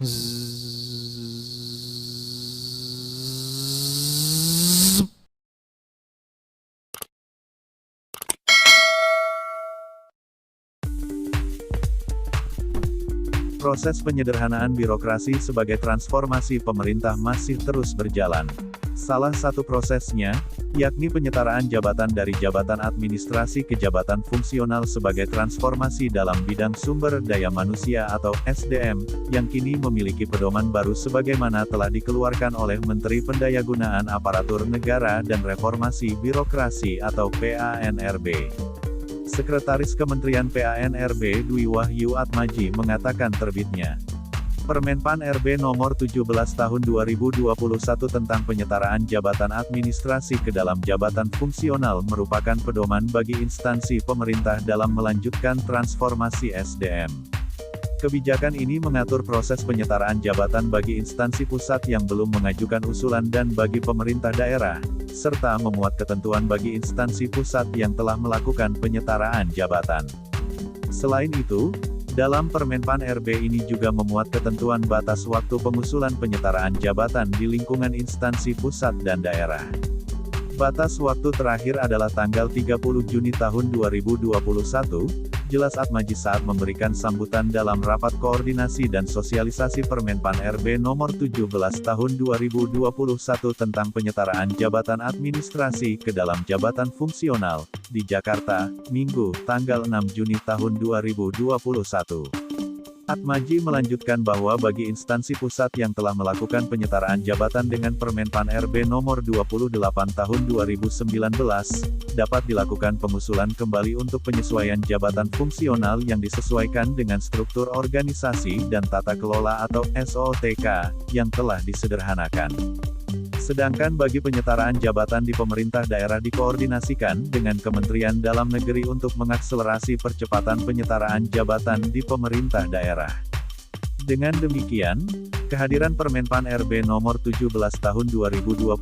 Zzz. Proses penyederhanaan birokrasi sebagai transformasi pemerintah masih terus berjalan. Salah satu prosesnya, yakni penyetaraan jabatan dari jabatan administrasi ke jabatan fungsional sebagai transformasi dalam bidang sumber daya manusia atau SDM, yang kini memiliki pedoman baru sebagaimana telah dikeluarkan oleh Menteri Pendayagunaan Aparatur Negara dan Reformasi Birokrasi atau PANRB. Sekretaris Kementerian PANRB Dwi Wahyu Atmaji mengatakan terbitnya Permen-PAN RB Nomor 17 Tahun 2021 tentang penyetaraan jabatan administrasi ke dalam jabatan fungsional merupakan pedoman bagi instansi pemerintah dalam melanjutkan transformasi SDM. Kebijakan ini mengatur proses penyetaraan jabatan bagi instansi pusat yang belum mengajukan usulan dan bagi pemerintah daerah, serta memuat ketentuan bagi instansi pusat yang telah melakukan penyetaraan jabatan. Selain itu, dalam Permen-PAN RB ini juga memuat ketentuan batas waktu pengusulan penyetaraan jabatan di lingkungan instansi pusat dan daerah. Batas waktu terakhir adalah tanggal 30 Juni tahun 2021, jelas Atmaji saat memberikan sambutan dalam rapat koordinasi dan sosialisasi Permen-PAN RB Nomor 17 Tahun 2021 tentang penyetaraan jabatan administrasi ke dalam jabatan fungsional, di Jakarta, Minggu, tanggal 6 Juni tahun 2021. Atmaji melanjutkan bahwa bagi instansi pusat yang telah melakukan penyetaraan jabatan dengan Permen-PAN RB Nomor 28 Tahun 2019, dapat dilakukan pengusulan kembali untuk penyesuaian jabatan fungsional yang disesuaikan dengan struktur organisasi dan tata kelola atau SOTK, yang telah disederhanakan. Sedangkan bagi penyetaraan jabatan di pemerintah daerah dikoordinasikan dengan Kementerian Dalam Negeri untuk mengakselerasi percepatan penyetaraan jabatan di pemerintah daerah. Dengan demikian, kehadiran Permen-PAN RB Nomor 17 Tahun 2021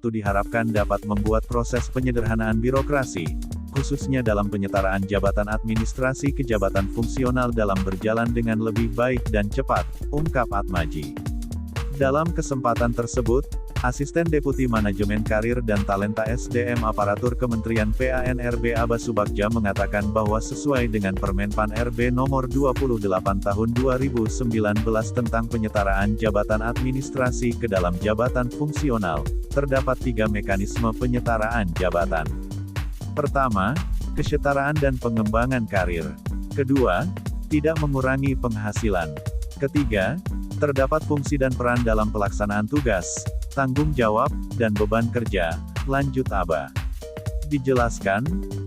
diharapkan dapat membuat proses penyederhanaan birokrasi, khususnya dalam penyetaraan jabatan administrasi ke jabatan fungsional dalam berjalan dengan lebih baik dan cepat, ungkap Atmaji. Dalam kesempatan tersebut, Asisten Deputi Manajemen Karir dan Talenta SDM Aparatur Kementerian PANRB Abbas Subagja mengatakan bahwa sesuai dengan Permen-PAN RB Nomor 28 Tahun 2019 tentang penyetaraan jabatan administrasi ke dalam jabatan fungsional, terdapat 3 mekanisme penyetaraan jabatan. Pertama, kesetaraan dan pengembangan karir. Kedua, tidak mengurangi penghasilan. Ketiga, terdapat fungsi dan peran dalam pelaksanaan tugas, tanggung jawab, dan beban kerja, lanjut Aba. Dijelaskan,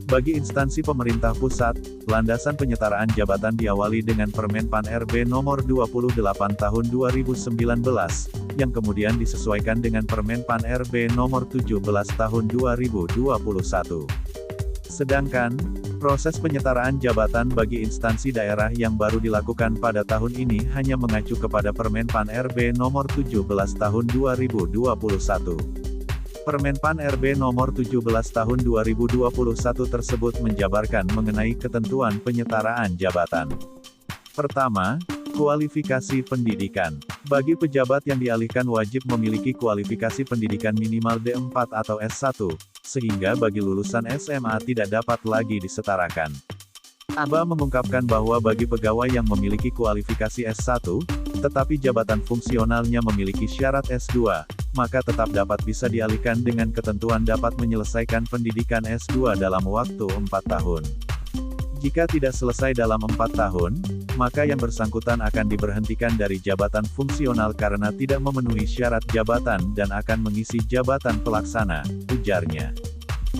bagi instansi pemerintah pusat, landasan penyetaraan jabatan diawali dengan Permen-PAN RB Nomor 28 Tahun 2019, yang kemudian disesuaikan dengan Permen-PAN RB Nomor 17 Tahun 2021. Sedangkan, proses penyetaraan jabatan bagi instansi daerah yang baru dilakukan pada tahun ini hanya mengacu kepada Permen-PAN RB Nomor 17 Tahun 2021. Permen-PAN RB Nomor 17 Tahun 2021 tersebut menjabarkan mengenai ketentuan penyetaraan jabatan. Pertama, kualifikasi pendidikan. Bagi pejabat yang dialihkan wajib memiliki kualifikasi pendidikan minimal D4 atau S1, sehingga bagi lulusan SMA tidak dapat lagi disetarakan. Aba mengungkapkan bahwa bagi pegawai yang memiliki kualifikasi S1, tetapi jabatan fungsionalnya memiliki syarat S2, maka tetap dapat bisa dialihkan dengan ketentuan dapat menyelesaikan pendidikan S2 dalam waktu 4 tahun. Jika tidak selesai dalam 4 tahun, maka yang bersangkutan akan diberhentikan dari jabatan fungsional karena tidak memenuhi syarat jabatan dan akan mengisi jabatan pelaksana, ujarnya.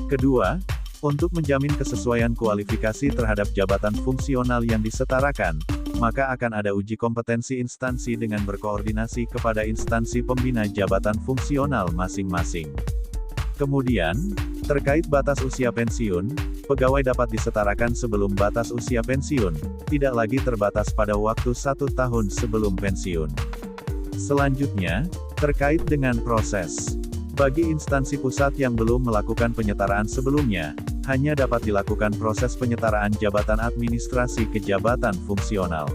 Kedua, untuk menjamin kesesuaian kualifikasi terhadap jabatan fungsional yang disetarakan, maka akan ada uji kompetensi instansi dengan berkoordinasi kepada instansi pembina jabatan fungsional masing-masing. Kemudian, terkait batas usia pensiun, pegawai dapat disetarakan sebelum batas usia pensiun, tidak lagi terbatas pada waktu 1 tahun sebelum pensiun. Selanjutnya, terkait dengan proses. Bagi instansi pusat yang belum melakukan penyetaraan sebelumnya, hanya dapat dilakukan proses penyetaraan jabatan administrasi ke jabatan fungsional.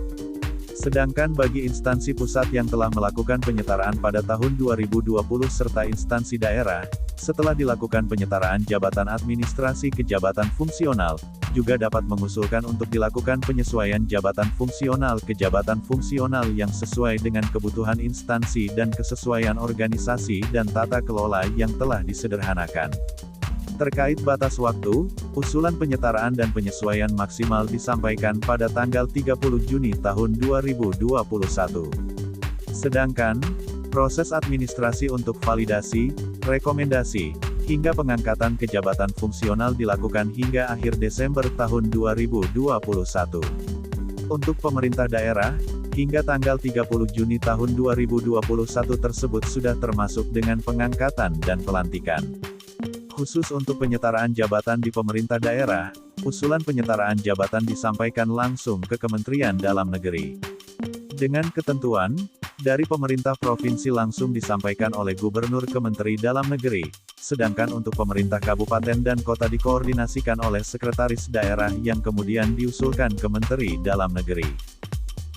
Sedangkan bagi instansi pusat yang telah melakukan penyetaraan pada tahun 2020 serta instansi daerah, setelah dilakukan penyetaraan jabatan administrasi ke jabatan fungsional, juga dapat mengusulkan untuk dilakukan penyesuaian jabatan fungsional ke jabatan fungsional yang sesuai dengan kebutuhan instansi dan kesesuaian organisasi dan tata kelola yang telah disederhanakan. Terkait batas waktu, usulan penyetaraan dan penyesuaian maksimal disampaikan pada tanggal 30 Juni tahun 2021. Sedangkan, proses administrasi untuk validasi, rekomendasi, hingga pengangkatan ke jabatan fungsional dilakukan hingga akhir Desember tahun 2021. Untuk pemerintah daerah, hingga tanggal 30 Juni tahun 2021 tersebut sudah termasuk dengan pengangkatan dan pelantikan. Khusus untuk penyetaraan jabatan di pemerintah daerah, usulan penyetaraan jabatan disampaikan langsung ke Kementerian Dalam Negeri. Dengan ketentuan, dari pemerintah provinsi langsung disampaikan oleh Gubernur ke Menteri Dalam Negeri, sedangkan untuk pemerintah kabupaten dan kota dikoordinasikan oleh Sekretaris Daerah yang kemudian diusulkan ke Menteri Dalam Negeri.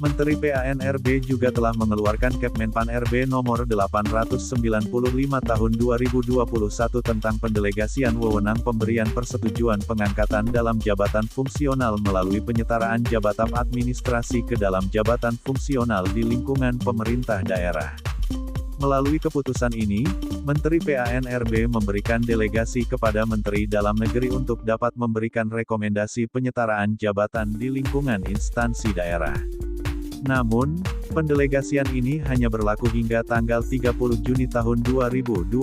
Menteri PAN-RB juga telah mengeluarkan Kepmenpan RB nomor 895 tahun 2021 tentang pendelegasian wewenang pemberian persetujuan pengangkatan dalam jabatan fungsional melalui penyetaraan jabatan administrasi ke dalam jabatan fungsional di lingkungan pemerintah daerah. Melalui keputusan ini, Menteri PAN-RB memberikan delegasi kepada Menteri Dalam Negeri untuk dapat memberikan rekomendasi penyetaraan jabatan di lingkungan instansi daerah. Namun, pendelegasian ini hanya berlaku hingga tanggal 30 Juni tahun 2021.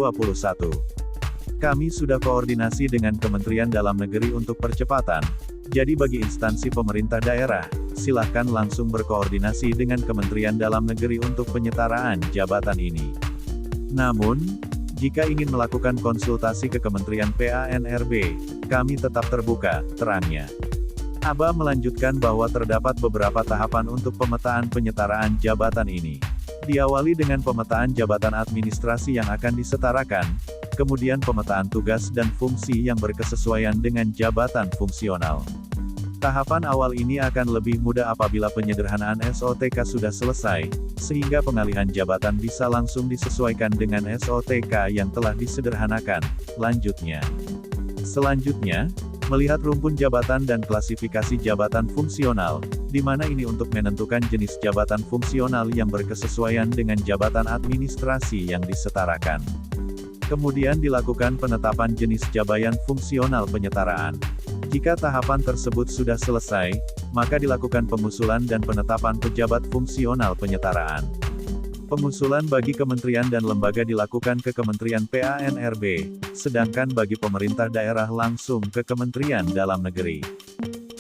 Kami sudah koordinasi dengan Kementerian Dalam Negeri untuk percepatan, jadi bagi instansi pemerintah daerah, silahkan langsung berkoordinasi dengan Kementerian Dalam Negeri untuk penyetaraan jabatan ini. Namun, jika ingin melakukan konsultasi ke Kementerian PAN-RB, kami tetap terbuka, terangnya. Aba melanjutkan bahwa terdapat beberapa tahapan untuk pemetaan penyetaraan jabatan ini. Diawali dengan pemetaan jabatan administrasi yang akan disetarakan, kemudian pemetaan tugas dan fungsi yang berkesesuaian dengan jabatan fungsional. Tahapan awal ini akan lebih mudah apabila penyederhanaan SOTK sudah selesai, sehingga pengalihan jabatan bisa langsung disesuaikan dengan SOTK yang telah disederhanakan. Selanjutnya, melihat rumpun jabatan dan klasifikasi jabatan fungsional, di mana ini untuk menentukan jenis jabatan fungsional yang berkesesuaian dengan jabatan administrasi yang disetarakan. Kemudian dilakukan penetapan jenis jabatan fungsional penyetaraan. Jika tahapan tersebut sudah selesai, maka dilakukan pengusulan dan penetapan pejabat fungsional penyetaraan. Pengusulan bagi kementerian dan lembaga dilakukan ke Kementerian PAN-RB, sedangkan bagi pemerintah daerah langsung ke Kementerian Dalam Negeri.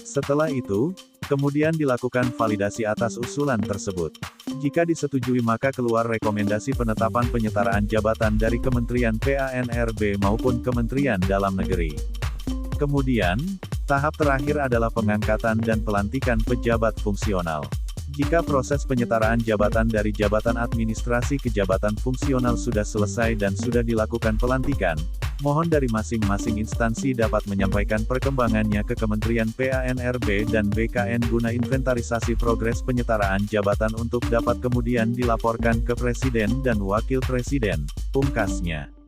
Setelah itu, kemudian dilakukan validasi atas usulan tersebut. Jika disetujui maka keluar rekomendasi penetapan penyetaraan jabatan dari Kementerian PAN-RB maupun Kementerian Dalam Negeri. Kemudian, tahap terakhir adalah pengangkatan dan pelantikan pejabat fungsional. Jika proses penyetaraan jabatan dari jabatan administrasi ke jabatan fungsional sudah selesai dan sudah dilakukan pelantikan, mohon dari masing-masing instansi dapat menyampaikan perkembangannya ke Kementerian PAN-RB dan BKN guna inventarisasi progres penyetaraan jabatan untuk dapat kemudian dilaporkan ke Presiden dan Wakil Presiden, pungkasnya.